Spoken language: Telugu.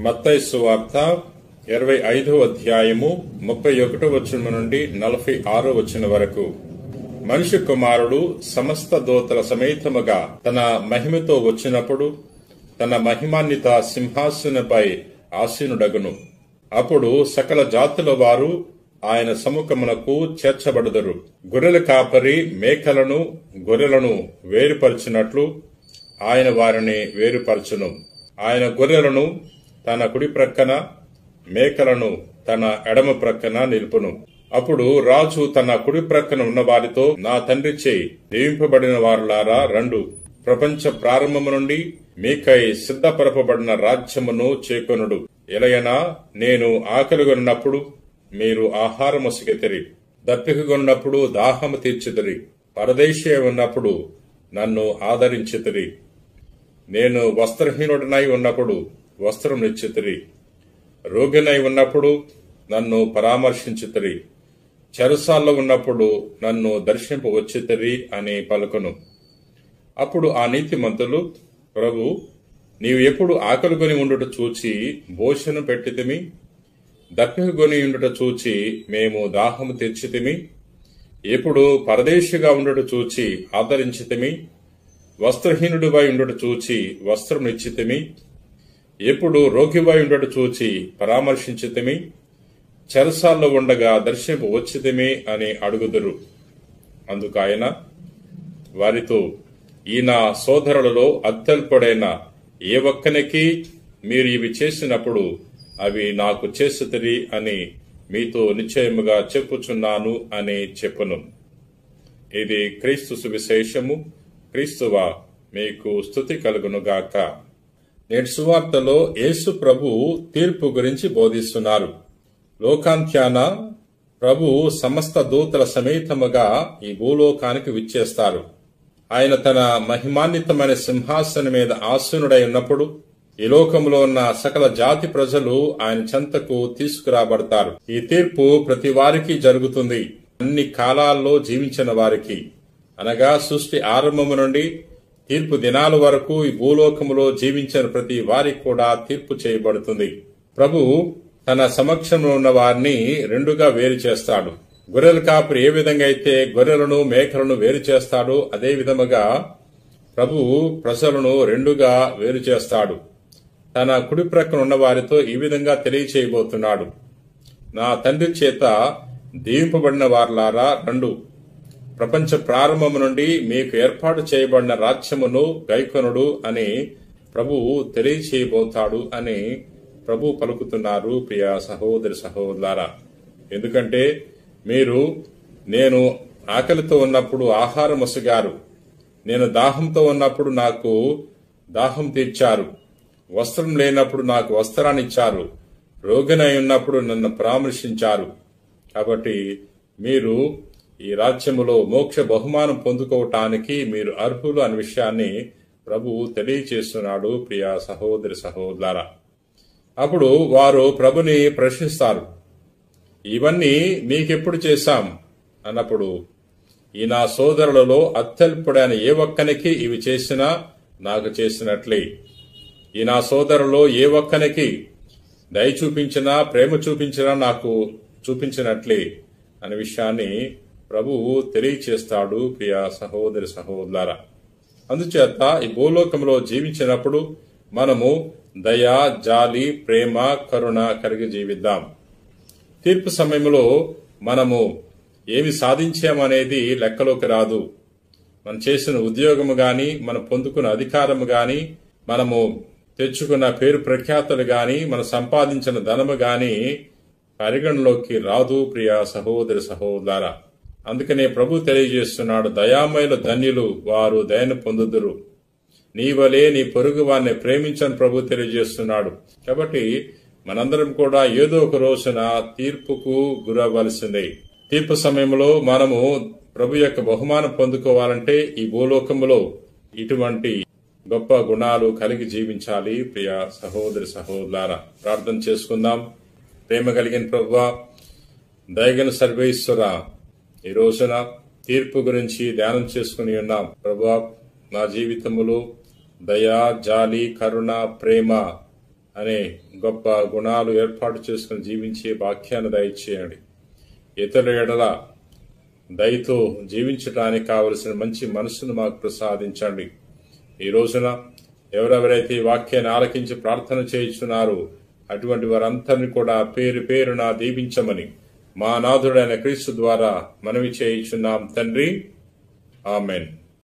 మత్తయి సువార్త 25వ అధ్యాయము 31వ వచనం నుండి 46వ వచనం వరకు. మనిషి కుమారుడు సమస్త దూతల సమేతముగా తన మహిమతో వచ్చినప్పుడు తన మహిమాన్విత సింహాసనపై ఆసీనుడగును. అప్పుడు సకల జాతుల వారు ఆయన సముఖమునకు చేర్చబడుదురు. గొర్రెల కాపరి మేకలను గొర్రెలను వేరుపరచినట్లు ఆయన వారిని వేరుపరచును. ఆయన గొర్రెలను తన కుడి ప్రక్కన, మేకలను తన ఎడమ ప్రక్కన నిలుపును. అప్పుడు రాజు తన కుడి ప్రక్కన ఉన్న వారితో, నా తండ్రిచే దీవింపబడిన వారులారా రండు, ప్రపంచ ప్రారంభము నుండి మీకై సిద్ధపరపబడిన రాజ్యమును చేకొనుడు. ఎలయనా నేను ఆకలిగొన్నప్పుడు మీరు ఆహారము సిగితిరి, దప్పికగొన్నప్పుడు దాహము తీర్చితిరి, పరదేశీ ఉన్నప్పుడు నన్ను ఆదరించితిరి. నేను వస్త్రహీనుడనై ఉన్నప్పుడు వస్త్రం ఇచ్చితిరి, రోగినై ఉన్నప్పుడు నన్ను పరామర్శించితిరి, చెరసాల్లో ఉన్నప్పుడు నన్ను దర్శింపవచ్చితిరి అని పలుకును. అప్పుడు ఆ నీతిమంతులు, ప్రభు, నీవు ఎప్పుడు ఆకలిగొని ఉండుట చూచి భోజనం పెట్టితిమి, దప్పికగొని ఉండుట చూచి మేము దాహము తీర్చితిమి, ఎప్పుడు పరదేశిగా ఉండుట చూచి ఆదరించితిమి, వస్త్రహీనుడివై ఉండుట చూచి వస్త్రం ఇచ్చితిమి, ఎప్పుడు రోగివై ఉండుట చూచి పరామర్శించితిమి, చెరసాల్లో ఉండగా దర్శింపు వచ్చితిమి అని అడుగుదురు. అందుకు ఆయన వారితో, ఈ నా సోదరులలో అత్యల్పుడైన ఏ ఒక్కనికి మీరు ఇవి చేసినప్పుడు అవి నాకు చేసితిరి అని మీతో నిశ్చయముగా చెప్పుచున్నాను అని చెప్పును. ఇది క్రీస్తు సువిశేషము. క్రీస్తువా మీకు స్తుతి కలుగునుగాక. నేటి సువార్తలో యేసు ప్రభు తీర్పు గురించి బోధిస్తున్నారు. లోకాంత్యాన ప్రభు సమస్త దూతల సమేతముగా ఈ భూలోకానికి విచ్చేస్తారు. ఆయన తన మహిమాన్వితమైన సింహాసనం మీద ఆసీనుడై ఉన్నప్పుడు ఈ లోకంలో ఉన్న సకల జాతి ప్రజలు ఆయన చెంతకు తీసుకురాబడతారు. ఈ తీర్పు ప్రతి వారికి జరుగుతుంది. అన్ని కాలాల్లో జీవించిన వారికి, అనగా సృష్టి ఆరంభము నుండి తీర్పు దినాల వరకు ఈ భూలోకములో జీవించిన ప్రతి వారికి కూడా తీర్పు చేయబడుతుంది. ప్రభు తన సమక్షంలో ఉన్న వారిని రెండుగా వేరు చేస్తాడు. గొర్రెల కాపరి ఏ విధంగా అయితే గొర్రెలను మేకలను వేరు చేస్తాడో అదే విధముగా ప్రభు ప్రజలను రెండుగా వేరు చేస్తాడు. తన కుడి ప్రక్కన ఉన్న వారితో ఈ విధంగా తెలియచేయబోతున్నాడు, నా తండ్రి చేత దీవింపబడిన వారులారా రండు, ప్రపంచ ప్రారంభము నుండి మీకు ఏర్పాటు చేయబడిన రాజ్యమును గైకొనుడు అని ప్రభువు తెలియచేయబోతాడు అని ప్రభు పలుకుతున్నారు. ప్రియ సహోదరి సహోదరులారా, ఎందుకంటే మీరు నేను ఆకలితో ఉన్నప్పుడు ఆహారం మొసగారు, నేను దాహంతో ఉన్నప్పుడు నాకు దాహం తీర్చారు, వస్త్రం లేనప్పుడు నాకు వస్త్రాన్ని ఇచ్చారు, రోగినై ఉన్నప్పుడు నన్ను పరామర్శించారు. కాబట్టి మీరు ఈ రాజ్యములో మోక్ష బహుమానం పొందుకోవటానికి మీరు అర్హులు అనే విషయాన్ని ప్రభువు తెలియచేస్తున్నాడు. ప్రియ సహోదరి సహోదరులారా, అప్పుడు వారు ప్రభుని ప్రశ్నిస్తారు, ఇవన్నీ మీకెప్పుడు చేశాం అన్నప్పుడు, ఈ నా సోదరులలో అత్యల్పుడైన ఏ ఒక్కనికి ఇవి చేసినా నాకు చేసినట్లే, ఈ నా సోదరులో ఏ ఒక్కనికి దయ చూపించినా ప్రేమ చూపించినా నాకు చూపించినట్లే అనే విషయాన్ని ప్రభువు తెలియచేస్తాడు. ప్రియ సహోదరి సహోదరులారా, అందుచేత ఈ భూలోకంలో జీవించినప్పుడు మనము దయ, జాలి, ప్రేమ, కరుణ కలిగి జీవిద్దాం. తీర్పు సమయంలో మనము ఏమి సాధించామనేది లెక్కలోకి రాదు. మనం చేసిన ఉద్యోగము గాని, మనం పొందుకున్న అధికారము గాని, మనము తెచ్చుకున్న పేరు ప్రఖ్యాతులు గాని, మనం సంపాదించిన ధనము గాని పరిగణలోకి రాదు. ప్రియ సహోదరి సహోదరులారా, అందుకనే ప్రభు తెలియజేస్తున్నాడు, దయామయుల ధన్యులు, వారు దయను పొందుదురు, నీ వలే నీ పొరుగు వారిని ప్రేమించని ప్రభు తెలియజేస్తున్నాడు. కాబట్టి మనందరం కూడా ఏదో ఒక రోజున తీర్పుకు గురవ్వాల్సిందే. తీర్పు సమయంలో మనము ప్రభు యొక్క బహుమానం పొందుకోవాలంటే ఈ భూలోకములో ఇటువంటి గొప్ప గుణాలు కలిగి జీవించాలి. ప్రియ సహోదరి సహోదరులారా, ప్రార్థన చేసుకుందాం. ప్రేమ కలిగిన ప్రభువా, దయగల సర్వేశ్వర, ఈ రోజున తీర్పు గురించి ధ్యానం చేసుకుని ఉన్నాం. ప్రభువా, నా జీవితములో దయ, జాలి, కరుణ, ప్రేమ అనే గొప్ప గుణాలు ఏర్పాటు చేసుకుని జీవించే వాక్యాన్ని దయచేయండి. ఇతరుల ఎడల దయతో జీవించడానికి కావలసిన మంచి మనసును మాకు ప్రసాదించండి. ఈ రోజున ఎవరెవరైతే ఈ వాక్యాన్ని ఆలకించి ప్రార్థన చేయించున్నారో అటువంటి వారందరినీ కూడా పేరు పేరున దీవించమని మా నాథుడైన క్రీస్తు ద్వారా మనవి చేయించున్నాం తండ్రి. ఆమెన్.